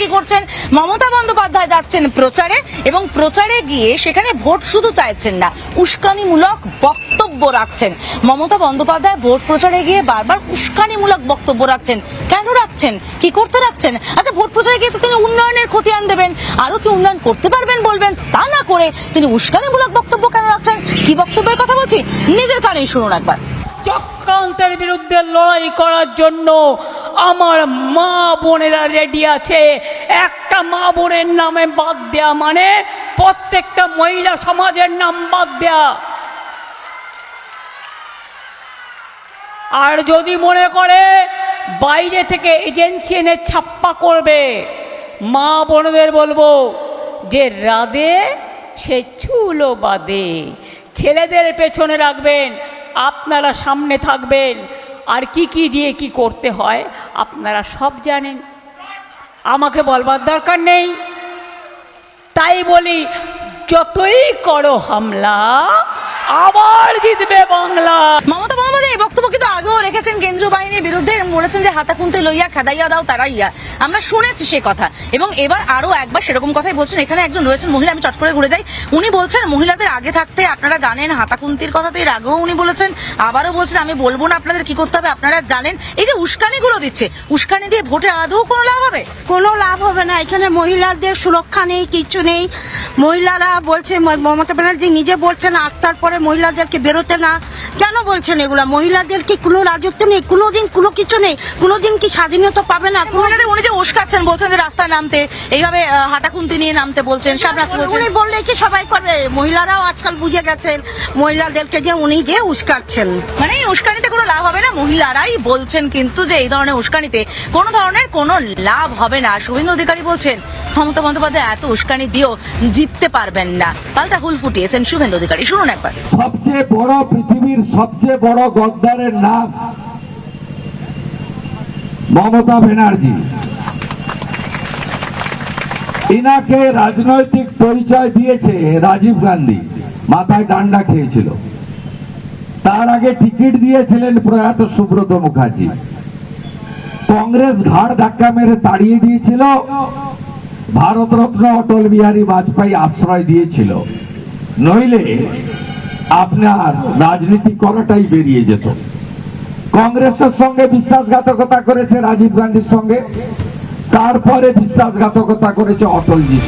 কি করছেন, মমতা বন্দ্যোপাধ্যায় যাচ্ছেন প্রচারে এবং প্রচারে গিয়ে সেখানে ভোট শুধু চাইছেন না, উস্কানিমূলক বক্তব্য রাখছেন। মমতা বন্দ্যোপাধ্যায় ভোট প্রচারে গিয়ে বারবার উস্কানিমূলক বক্তব্য রাখছেন। কেন রাখছেন, কি করতে রাখছেন? আচ্ছা, ভোট প্রচারে গিয়ে তো তিনি উন্নয়নের খতিয়ান দেবেন, আরো কি উন্নয়ন করতে পারবেন বলবেন, তা না করে তিনি উস্কানিমূলক বক্তব্য কেন রাখছেন? কি বক্তব্যের কথা বলছি, নিজের কানেই শুনুন একবার। চক্রান্তের বিরুদ্ধে লড়াই করার জন্য আমার মা বোনেরা রেডি আছে। একটা মা বোনের নামে বাদ দেয়া মানে প্রত্যেকটা মহিলা সমাজের নাম বাদ দেয়া। আর যদি মনে করে বাইরে থেকে এজেন্সি এনে ছাপ্পা করবে, মা বোনদের বলবো যে রাধে সে চুলো বাঁধে। ছেলেদের পেছনে রাখবেন, আপনারা সামনে থাকবেন, আর কি কি দিয়ে কি করতে হয় আপনারা সব জানেন, আমাকে বলবার দরকার নেই। তাই বলি, যতই করো হামলা আবার জিতবে বাংলা। মমতা বন্দ্যোপাধ্যায় এই বক্তব্য কিন্তু আগেও রেখেছেন কেন্দ্রীয় বাহিনীর বিরুদ্ধে, বলেছেন যে হাতা খুনতে লইয়া খেদাইয়া দাও তারাইয়া। আমরা শুনেছি সে কথা, এবং এবার আরো একবার সেরকম কথাই বলছেন। এখানে একজন রয়েছেন মহিলা, আমি চট করে ঘুরে যাই। উনি বলছেন মহিলাদের আগে থাকতে আপনারা জানেন, হাতা খুন্তির কথা তো এর আগেও উনি বলেছেন, আবারও বলছেন আমি বলবো না আপনাদের কি করতে হবে, আপনারা জানেন। এই যে উস্কানিগুলো দিচ্ছে, উস্কানি দিয়ে ভোটে আদৌ কোনো লাভ হবে? কোনো লাভ হবে না। এখানে মহিলাদের সুরক্ষা নেই, কিছু নেই। মহিলারা বলছে, মমতা ব্যানার্জি নিজে বলছেন আটটার পরে মহিলাদেরকে বেরোতে না। কেন বলছেন এগুলা? মহিলাদের কি কোনো রাজত্ব নেই? কোনোদিন কোনো কিছু নেই? কোনোদিন কি স্বাধীনতা পাবে না? উনি যে উস্কাচ্ছেন, বলছেন যে রাস্তায় নামতে, এইভাবে হাতা খুন্তি নিয়ে নামতে বলছেন, সব রাস্তা উনি বললে কি সবাই করবে? মহিলারাও আজকাল বুঝে গেছেন মহিলাদেরকে যে উনি যে উস্কাচ্ছেন। মানে এই উস্কানিতে কোনো লাভ হবে না, মহিলারাই বলছেন কিন্তু যে এই ধরনের উস্কানিতে কোনো ধরনের কোনো লাভ হবে না। শুভেন্দু অধিকারী বলছেন মমতা বন্দ্যোপাধ্যায় এত উস্কানি দিয়েও জিততে পারবেন না। পাল্টা হুল ফুটিয়েছেন শুভেন্দু অধিকারী, শুনুন একবার। সবচেয়ে বড়, পৃথিবীর সবচেয়ে বড় গদ্দারের নাম মমতা ব্যানার্জি। ইনাকে রাজনৈতিক পরিচয় দিয়েছে রাজীব গান্ধী, মাথায় ডান্ডা খেয়েছিল। তার আগে টিকিট দিয়েছিলেন প্রয়াত সুব্রত মুখার্জি। কংগ্রেস ঘাড় ধাক্কা মেরে তাড়িয়ে দিয়েছিল, ভারতরত্ন অটল বিহারী বাজপেয়ী আশ্রয় দিয়েছিল, নইলে আপনার রাজনীতি করাটাই বেরিয়ে যেত। কংগ্রেসের সঙ্গে বিশ্বাসঘাতকতা করেছে রাজীব গান্ধীর সঙ্গে, তারপরে বিশ্বাসঘাতকতা করেছে অটলজি।